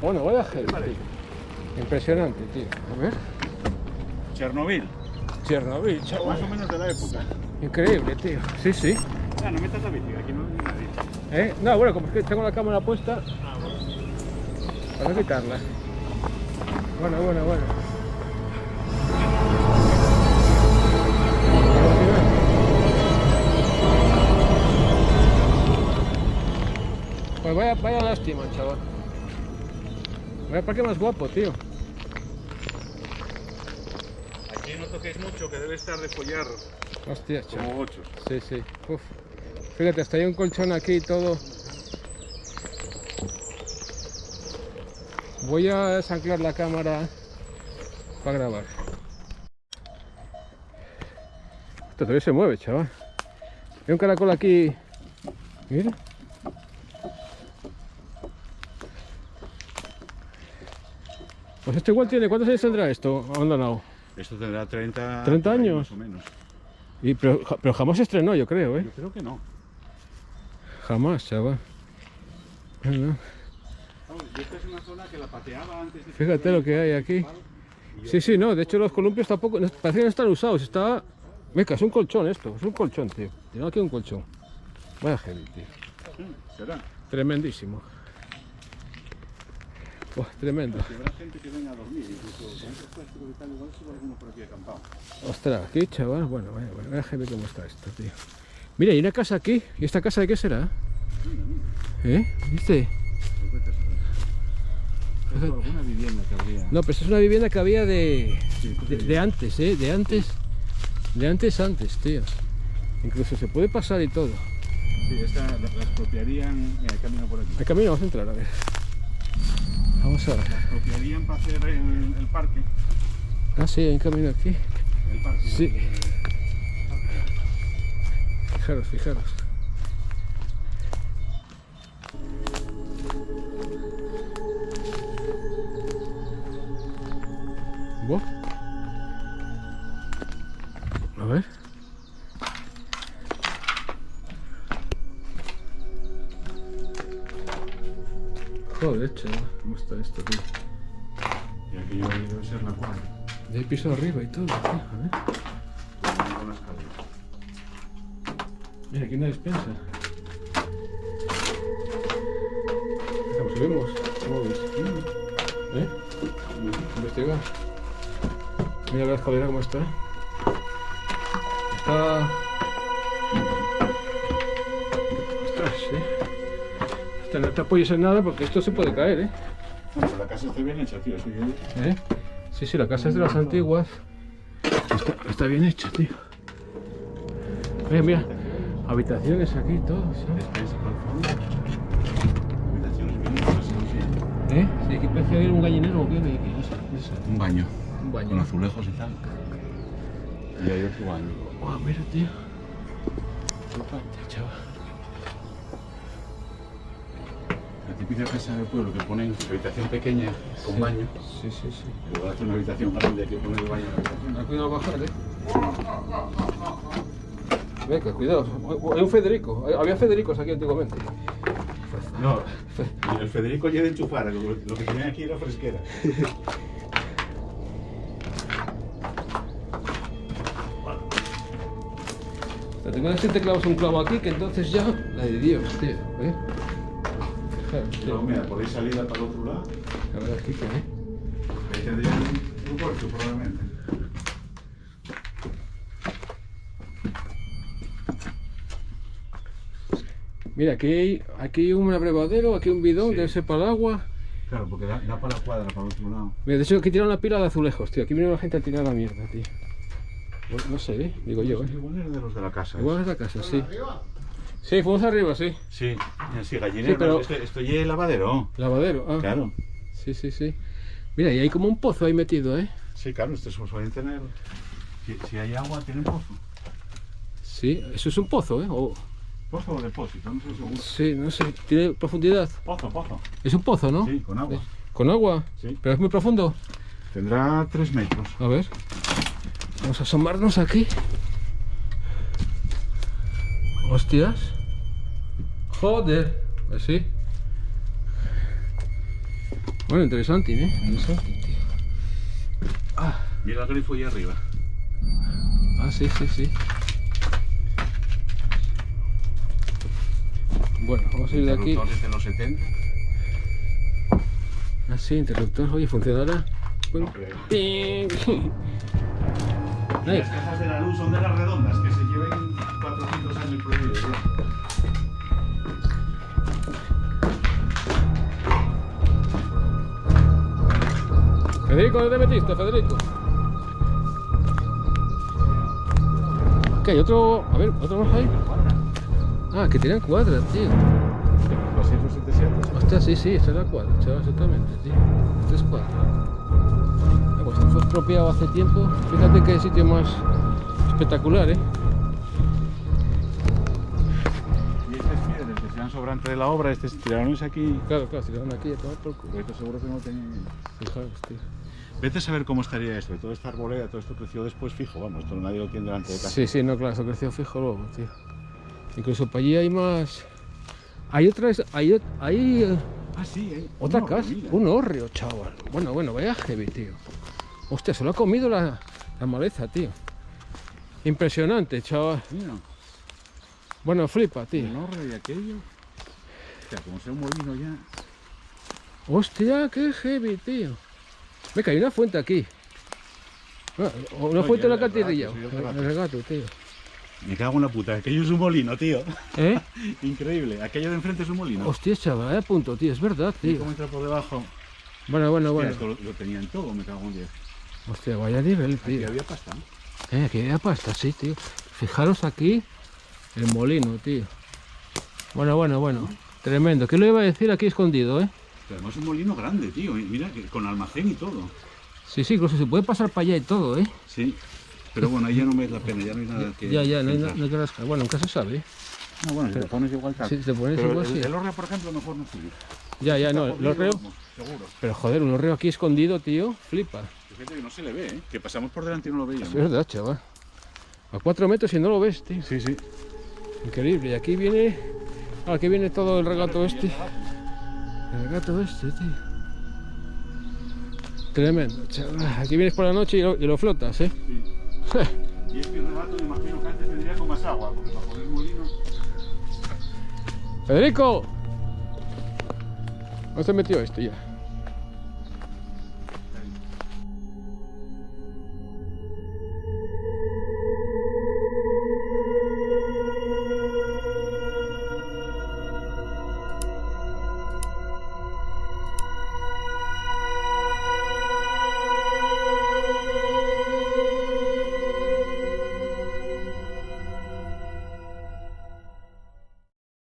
Bueno, vaya gente, tío. Impresionante, tío. A ver. Chernobyl. Chernobyl, chaval. Más o menos de la época. Increíble, tío. Sí, sí. Ah, no metas la bici, aquí no hay nadie. No, bueno, como es que tengo la cámara puesta, para no quitarla. Bueno. Pues vaya lástima, chaval. Vaya parque más guapo, tío. Aquí no toquéis mucho, que debe estar de follar. Hostia, chaval. Como 8. Sí, sí. Uf. Fíjate, hasta hay un colchón aquí y todo. Voy a desanclar la cámara para grabar. Esto todavía se mueve, chaval. Hay un caracol aquí. Mira. Pues esto igual tiene. ¿Cuántos años tendrá esto abandonado? Esto tendrá 30 años. Más o menos. Pero jamás se estrenó, yo creo, ¿eh? Yo creo que no. Jamás, chaval. Bueno, Y esta es una zona que la pateaba antes de... fíjate lo que hay aquí. Sí, no, de hecho los columpios tampoco, parece que no están usados, está... Venga, es un colchón esto, es un colchón, tío. Tiene aquí un colchón. Vaya heavy, tío. ¿Será? Tremendísimo. Buah, tremendo. Si habrá gente que venga a dormir, incluso con esos plásticos y tal, igual si alguno por aquí acampado. Ostras, aquí, chaval, bueno, vaya heavy cómo está esto, tío. Mira, hay una casa aquí, ¿y esta casa de qué será? ¿Viste? Es alguna vivienda que habría. No, pues es una vivienda que había de antes, de antes, tío. Incluso se puede pasar y todo. Sí, esta la expropiarían. Mira, camino por aquí. El camino, vamos a entrar, a ver. Vamos a ver. La expropiarían para hacer el parque. Ah, sí, hay un camino aquí. El parque. Sí. Fijaros. ¿Vos? A ver. Joder, chaval, ¿cómo está esto, tío? Y aquí debe ser la cuadra. De ahí piso arriba y todo, tío, a ver. Con las calles. Mira, aquí una despensa. Subimos. ¿Cómo ves? Investigar. Mira la escalera cómo está. Está... Ostras, sí. No te apoyes en nada porque esto se puede caer, ¿eh? Bueno, pero la casa está bien hecha, tío. Sí, la casa es de las antiguas. Está bien hecha, tío. Mira. Habitaciones aquí, todo, ¿sabes? Despensa por el fondo. Habitaciones bien hechas, sí. Sí, aquí parece haber un gallinero o qué. Un baño. Un baño. Con azulejos y tal. Y hay otro baño. Wow, mira, tío. Flipante, chaval. La típica casa del pueblo que ponen habitación pequeña con baño. Sí. Y luego hace una habitación grande que pone el baño en la habitación. Aquí no bajar, Venga, cuidado. Hay un Federico. Había Federicos aquí antiguamente. No, el Federico ya de enchufar. Lo que tenía aquí era fresquera. Te tengo que decir te clavas un clavo aquí que entonces ya la de Dios, tío. Fijaros, tío. No, mira, podéis salir para el otro lado. A ver aquí qué, Ahí tendrían un cuarto probablemente. Mira, aquí hay un abrevadero, aquí un bidón, Sí. debe ser para el agua. Claro, porque da para la cuadra, para el otro lado. Mira, de hecho aquí tiraron una pila de azulejos, tío. Aquí viene la gente a tirar la mierda, tío. Bueno, no sé, digo yo, Igual era de los de la casa. Igual es la casa, sí. Sí, fuimos arriba, sí. Sí, gallinero. Sí, pero- Esto ya es lavadero. Lavadero, ah. Claro. Sí. Mira, y hay como un pozo ahí metido, ¿eh? Sí, claro, estos suelen tener. Si hay agua, tienen pozo. Sí, eso es un pozo, ¿eh? Pozo o depósito, no sé seguro. Sí, no sé, tiene profundidad. Pozo. Es un pozo, ¿no? Sí, con agua. ¿Con agua? Sí. ¿Pero es muy profundo? Tendrá 3 metros. A ver. Vamos a asomarnos aquí. Hostias. Joder. Así. Bueno, interesante, ¿eh? Interesante, tío. Mira el grifo ahí arriba. Sí, sí, sí. Bueno, vamos a ir de aquí. Interruptores de los 70. Sí, interruptor. Oye, ¿funcionará? No creo. ¡Ping! Las cajas de la luz son de las redondas, que se lleven 400 años prohibidos. Federico, ¿dónde te metiste, Federico? ¿Qué hay otro? A ver, ¿otro más ahí? Que tienen cuadras, tío. Los 177. Hostia, sí, sí, esta es la cuadra, chaval, exactamente, tío. Esta es cuadra. Pues esto fue expropiado hace tiempo. Fíjate qué sitio más espectacular, ¿eh? Y este es piedra, el que se dan sobrante de la obra, este es tiraron aquí. Claro, claro, si lo dan aquí a tomar por culo. Pero esto seguro que no tenía. Fijaros, tío. Vete a saber cómo estaría esto. Toda esta arboleda, todo esto creció después fijo, vamos, esto nadie lo tiene delante de casa. Sí, sí, no, claro, eso creció fijo luego, tío. Incluso para allí hay más. Hay otras. Hay Sí, otra no, casa. mira. Un hórreo, chaval. Bueno, vaya heavy, tío. Hostia, se lo ha comido la maleza, tío. Impresionante, chaval. Mira, Bueno, flipa, tío. el horro y aquello. O sea, como sea un molino ya. Hostia, qué heavy, tío. Me cae una fuente aquí. Una Oye, fuente en la el regato, cantirilla. sí, el regato. El regato, tío. Me cago en la puta, aquello es un molino, tío. ¿Eh? Increíble, aquello de enfrente es un molino. Hostia, chaval, vaya punto, tío. Es verdad, ¿Y tío. cómo entra por debajo? Bueno. Hostia, esto lo tenían todo, me cago en 10. Hostia, vaya nivel, Aquí tío. había pasta. Aquí había pasta, sí, tío. Fijaros aquí el molino, tío. Bueno. Tremendo. ¿Qué lo iba a decir aquí escondido, eh? Pero además es un molino grande, tío. Mira, con almacén y todo. Sí, incluso se puede pasar para allá y todo, eh. Sí. Pero bueno, ahí ya no me da la pena, ya no hay nada que. Ya, no hay, entrar. no hay que rascar. Bueno, nunca se sabe, ¿eh? No, bueno, si te pones igual tal. Si te pones Pero igual, sí. el horreo, por ejemplo, mejor no subir. Ya, no, el horreo. Seguro. Pero joder, un horreo aquí escondido, tío, flipa. Fíjate que no se le ve, ¿eh? Que pasamos por delante y no lo veíamos. Es verdad, chaval. A 4 metros y no lo ves, tío. Sí. Increíble. Y aquí viene. Aquí viene todo el regato este. El regato este, tío. Tremendo, chaval. Aquí vienes por la noche y lo flotas, ¿eh? Sí. Y este regato, me imagino que antes vendría con más agua, porque para poner molino. ¡Federico! ¿Dónde se metió este ya?